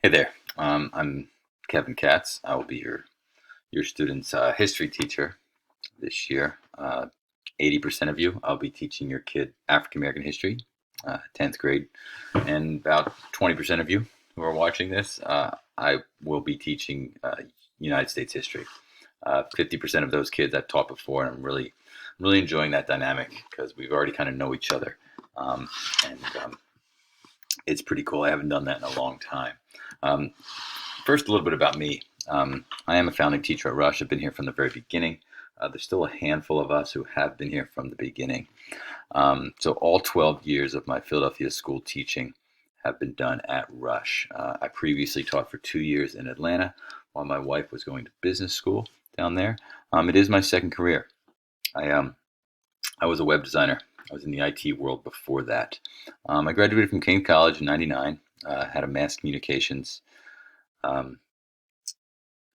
Hey there. I'm Kevin Katz. I will be your student's history teacher this year. 80% of you, I'll be teaching your kid African American history, 10th grade, and about 20% of you who are watching this, I will be teaching United States history. 50% of those kids I've taught before, and I'm really enjoying that dynamic because we've already kind of know each other, and it's pretty cool. I haven't done that in a long time. Um, First, a little bit about me. I am a founding teacher at Rush. I've been here from the very beginning. There's still a handful of us who have been here from the beginning. So all 12 years of my Philadelphia school teaching have been done at Rush. I previously taught for 2 years in Atlanta while my wife was going to business school down there. It is my second career. I was a web designer. I was in the IT world before that. I graduated from Kane College in '99. Had a mass communications um,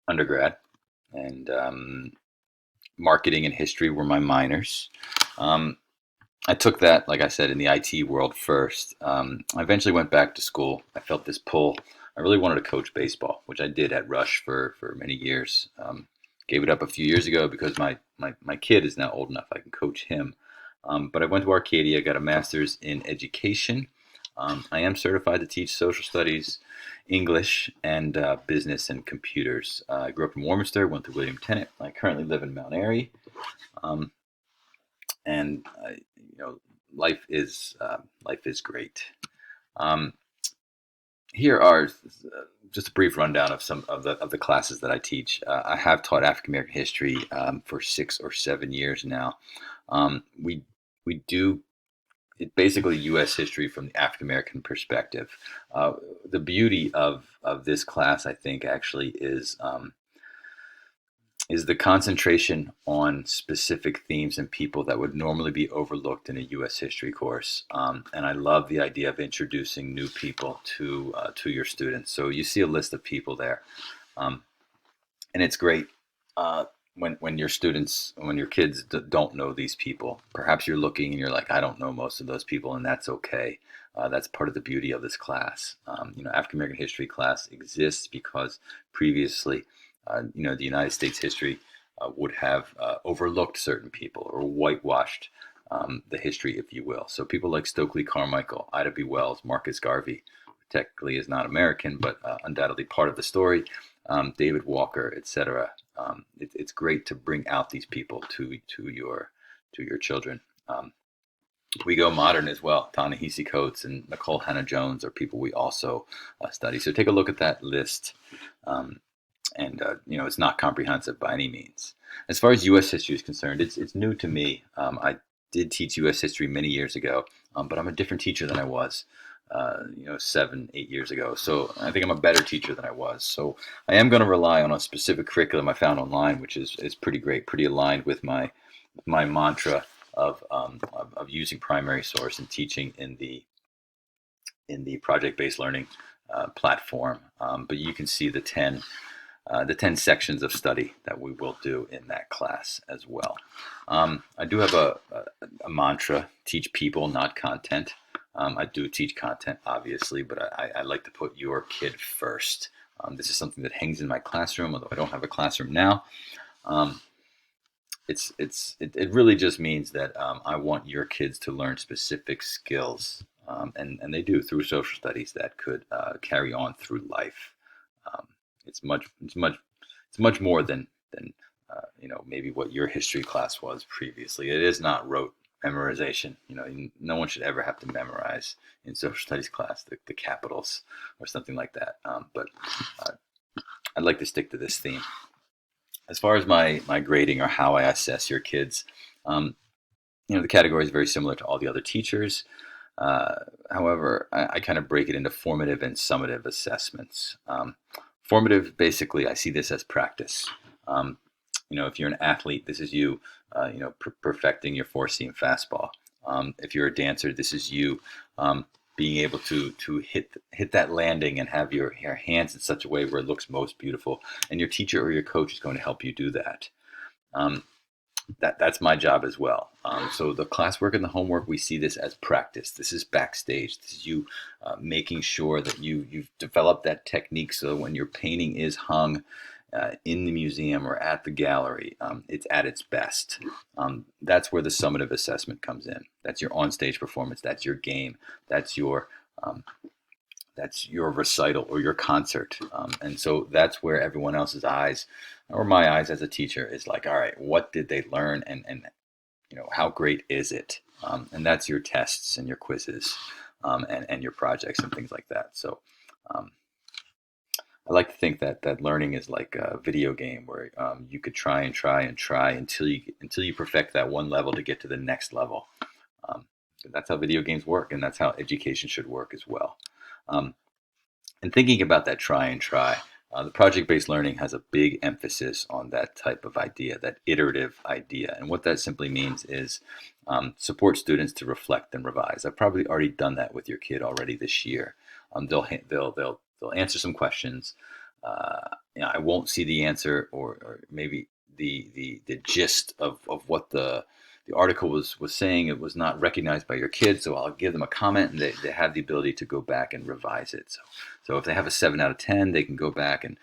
undergrad, and marketing and history were my minors. Um, I took that, like I said, in the IT world first. I eventually went back to school. I felt this pull. I really wanted to coach baseball, which I did at Rush for many years. Gave it up a few years ago because my kid is now old enough I can coach him. But I went to Arcadia, got a master's in education. I am certified to teach social studies, English, and business and computers. I grew up in Warminster, went to William Tennant. I currently live in Mount Airy, um, and life is great. Um, Here are just a brief rundown of some of the classes that I teach. I have taught African American history for 6 or 7 years now. We do it basically U.S. history from the African American perspective. The beauty of this class, I think, actually is the concentration on specific themes and people that would normally be overlooked in a U.S. history course. And I love the idea of introducing new people to your students. So you see a list of people there, um, and it's great when your kids don't know these people. Perhaps you're looking and you're like, I don't know most of those people, and that's okay. That's part of the beauty of this class. African American history class exists because previously, the United States history would have overlooked certain people or whitewashed the history, if you will. So people like Stokely Carmichael, Ida B. Wells, Marcus Garvey, who technically is not American, but undoubtedly part of the story, David Walker, etc. It's great to bring out these people to your children. We go modern as well. Ta-Nehisi Coates and Nicole Hannah-Jones are people we also study. So take a look at that list. And it's not comprehensive by any means. As far as U.S. history is concerned, it's new to me. I did teach U.S. history many years ago, but I'm a different teacher than I was, 7, 8 years ago. So I think I'm a better teacher than I was. So I am going to rely on a specific curriculum I found online, which is pretty great, pretty aligned with my mantra of using primary source and teaching in the project-based learning platform. But you can see the 10 sections of study that we will do in that class as well. I do have a mantra: teach people, not content. I do teach content, obviously, but I like to put your kid first. This is something that hangs in my classroom, although I don't have a classroom now. It really just means that I want your kids to learn specific skills, and they do through social studies that could carry on through life. It's much more than maybe what your history class was previously. It is not rote memorization. No one should ever have to memorize in social studies class the capitals or something like that. But I'd like to stick to this theme. As far as my grading or how I assess your kids, the category is very similar to all the other teachers. However, I kind of break it into formative and summative assessments. Formative, basically, I see this as practice. If you're an athlete, this is you, perfecting your four-seam fastball. If you're a dancer, this is you being able to hit that landing and have your hands in such a way where it looks most beautiful. And your teacher or your coach is going to help you do that. that's my job as well. So the classwork and the homework, we see this as practice. This is backstage. This is you making sure that you've developed that technique so when your painting is hung in the museum or at the gallery, it's at its best. That's where the summative assessment comes in. That's your onstage performance. That's your game. That's your um, that's your recital or your concert. And so that's where everyone else's eyes, or my eyes as a teacher, is like, all right, what did they learn, and how great is it? And that's your tests and your quizzes, and your projects and things like that. So um, I like to think that learning is like a video game where you could try and try and try until you perfect that one level to get to the next level. Um, that's how video games work, and that's how education should work as well. Um, and thinking about that try and try, the project-based learning has a big emphasis on that type of idea, that iterative idea. And what that simply means is support students to reflect and revise. I've probably already done that with your kid already this year. They'll answer some questions. I won't see the answer, or maybe the gist of what the article was saying. It was not recognized by your kid, so I'll give them a comment, and they have the ability to go back and revise it. So if they have a 7 out of 10, they can go back and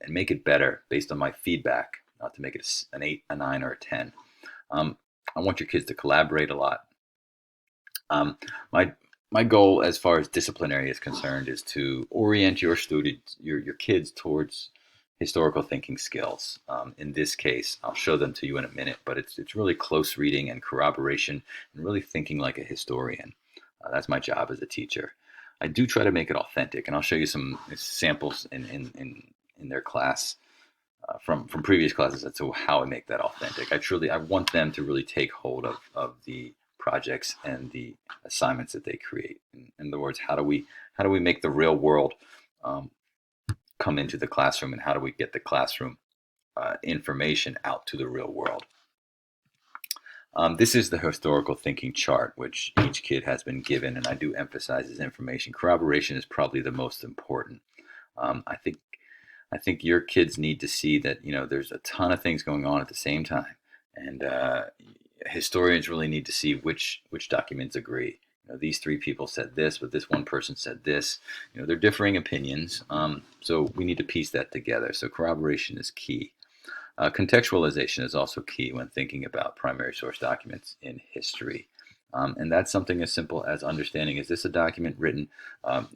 make it better based on my feedback, not to make it an 8, a 9, or a 10. I want your kids to collaborate a lot. Um, my my goal, as far as disciplinary is concerned, is to orient your students, your kids, towards historical thinking skills. In this case, I'll show them to you in a minute, but it's really close reading and corroboration, and really thinking like a historian. That's my job as a teacher. I do try to make it authentic, and I'll show you some samples in their class, from previous classes, as to how I make that authentic. I want them to really take hold of the projects and the assignments that they create. In other words, how do we make the real world um, come into the classroom, and how do we get the classroom information out to the real world? This is the historical thinking chart, which each kid has been given, and I do emphasize this information. Corroboration is probably the most important. I think your kids need to see that there's a ton of things going on at the same time, and historians really need to see which documents agree. These three people said this, but this one person said this. They're differing opinions, so we need to piece that together. So corroboration is key. Contextualization is also key when thinking about primary source documents in history. And that's something as simple as understanding, is this a document written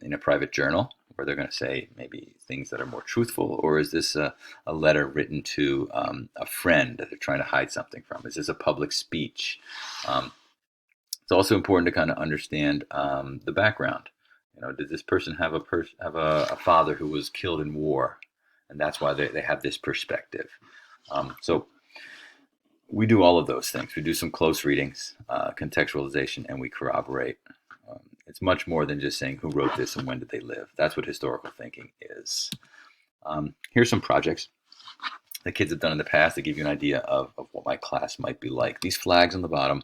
in a private journal where they're going to say maybe things that are more truthful, or is this a letter written to a friend that they're trying to hide something from? Is this a public speech? It's also important to kind of understand the background. Did this person have a father who was killed in war, and that's why they have this perspective? So we do all of those things. We do some close readings, contextualization, and we corroborate. It's much more than just saying who wrote this and when did they live. That's what historical thinking is. Here's some projects the kids have done in the past to give you an idea of what my class might be like. These flags on the bottom.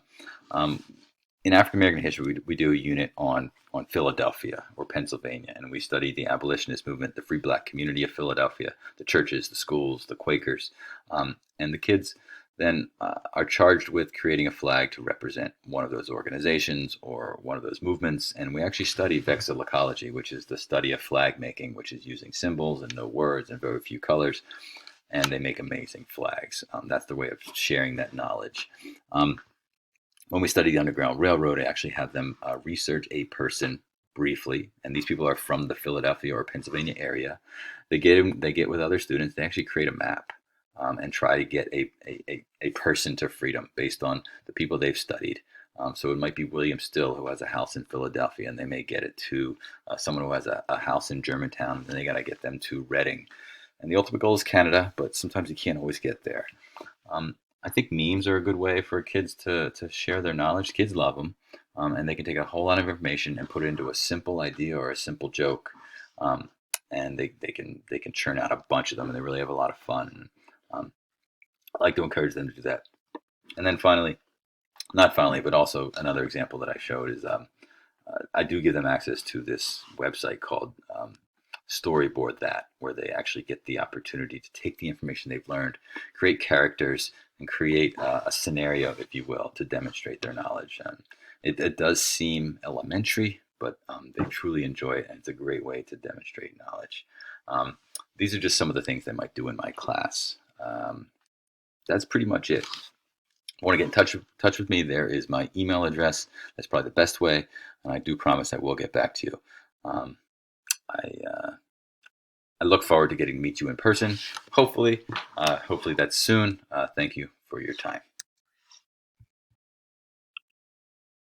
In African American history, we do a unit on Philadelphia or Pennsylvania, and we study the abolitionist movement, the free black community of Philadelphia, the churches, the schools, the Quakers, and the kids then are charged with creating a flag to represent one of those organizations or one of those movements. And we actually study vexillology, which is the study of flag making, which is using symbols and no words and very few colors. And they make amazing flags. That's the way of sharing that knowledge. When we study the Underground Railroad, I actually have them research a person briefly, and these people are from the Philadelphia or Pennsylvania area. They get with other students. They actually create a map and try to get a person to freedom based on the people they've studied. So it might be William Still, who has a house in Philadelphia, and they may get it to someone who has a house in Germantown, and they got to get them to Reading. And the ultimate goal is Canada, but sometimes you can't always get there. I think memes are a good way for kids to share their knowledge. Kids love them, and they can take a whole lot of information and put it into a simple idea or a simple joke, and they can churn out a bunch of them, and they really have a lot of fun. I like to encourage them to do that. And then finally, not finally, but also another example that I showed is I do give them access to this website called storyboard that, where they actually get the opportunity to take the information they've learned, create characters, and create a scenario, if you will, to demonstrate their knowledge. It does seem elementary, but they truly enjoy it, and it's a great way to demonstrate knowledge. These are just some of the things they might do in my class. That's pretty much it. Want to get in touch with me, there is my email address. That's probably the best way, and I do promise I will get back to you. Um, I look forward to getting to meet you in person. Hopefully that's soon. Thank you for your time.